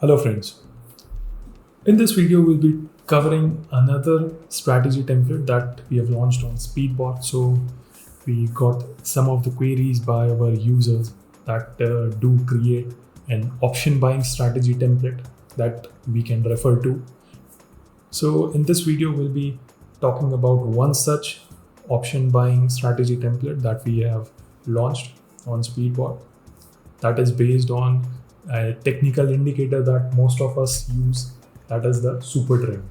Hello friends. In this video, we'll be covering another strategy template that we have launched on SpeedBot. So we got some of the queries by our users that do create an option buying strategy template that we can refer to. So in this video, we'll be talking about one such option buying strategy template that we have launched on SpeedBot that is based on a technical indicator that most of us use, that is the Supertrend.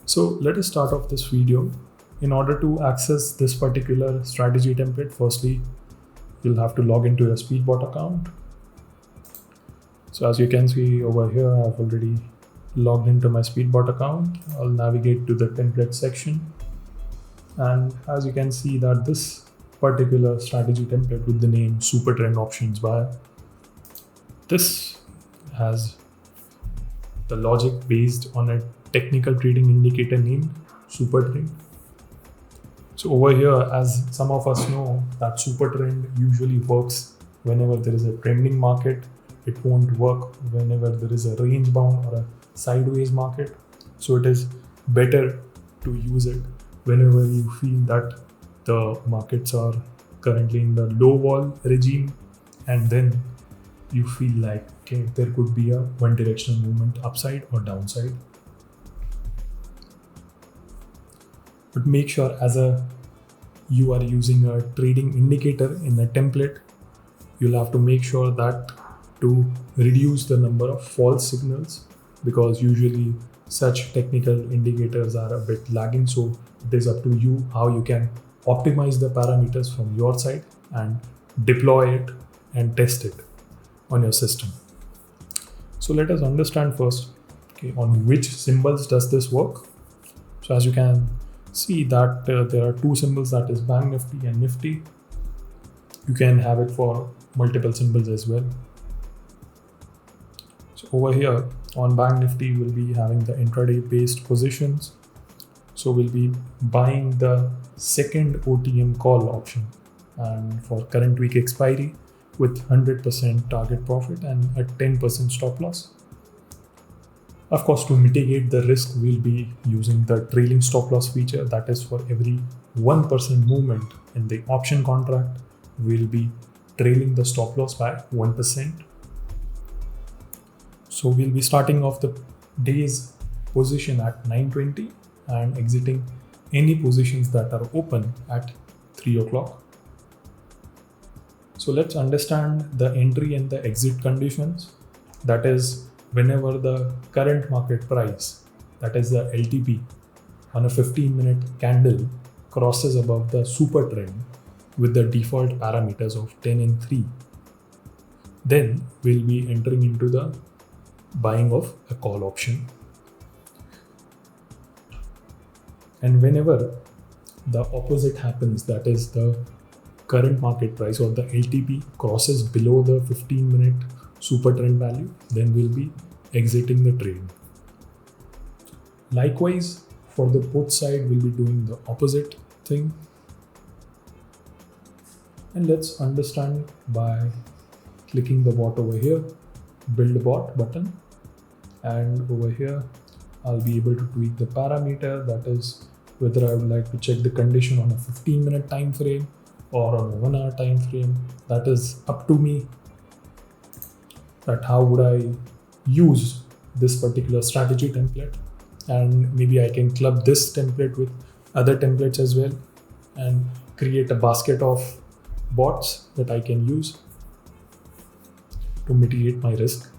So let us start off this video. In order to access this particular strategy template, firstly, you'll have to log into your SpeedBot account. So as you can see over here, I've already logged into my SpeedBot account. I'll navigate to the template section. And as you can see that this particular strategy template with the name Supertrend Options Buyer, this has the logic based on a technical trading indicator named Supertrend. So over here, as some of us know, that Supertrend usually works whenever there is a trending market. It won't work whenever there is a range bound or a sideways market. So it is better to use it whenever you feel that the markets are currently in the low vol regime, and then you feel like, okay, there could be a one directional movement upside or downside. But make sure you are using a trading indicator in a template, you'll have to make sure that to reduce the number of false signals, because usually such technical indicators are a bit lagging. So it is up to you how you can optimize the parameters from your side and deploy it and test it on your system. So let us understand first, okay, on which symbols does this work. So as you can see that there are two symbols, that is Bank Nifty and Nifty. You can have it for multiple symbols as well. So over here on Bank Nifty, we'll be having the intraday based positions. So we'll be buying the second OTM call option, and for current week expiry with 100% target profit and a 10% stop loss. Of course, to mitigate the risk, we'll be using the trailing stop loss feature. That is, for every 1% movement in the option contract, we'll be trailing the stop loss by 1%. So we'll be starting off the day's position at 9:20 and exiting any positions that are open at 3 o'clock. So let's understand the entry and the exit conditions. That is, whenever the current market price, that is the LTP, on a 15-minute candle crosses above the super trend with the default parameters of 10 and 3, then we'll be entering into the buying of a call option. And whenever the opposite happens, that is the current market price or the LTP crosses below the 15-minute super trend value, then we'll be exiting the trade. Likewise, for the put side, we'll be doing the opposite thing. And let's understand by clicking the bot over here, build bot button. And over here, I'll be able to tweak the parameter, that is whether I would like to check the condition on a 15-minute time frame or on a 1 hour time frame. That is up to me, that how would I use this particular strategy template, and maybe I can club this template with other templates as well and create a basket of bots that I can use to mitigate my risk.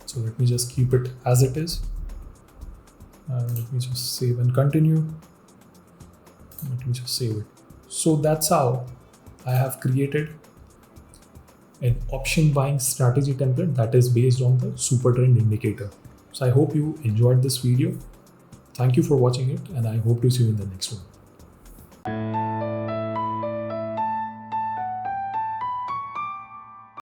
So let me just keep it as it is, and let me just save and continue. Let me just save it. So that's how I have created an option buying strategy template that is based on the Supertrend indicator. So I hope you enjoyed this video. Thank you for watching it, and I hope to see you in the next one.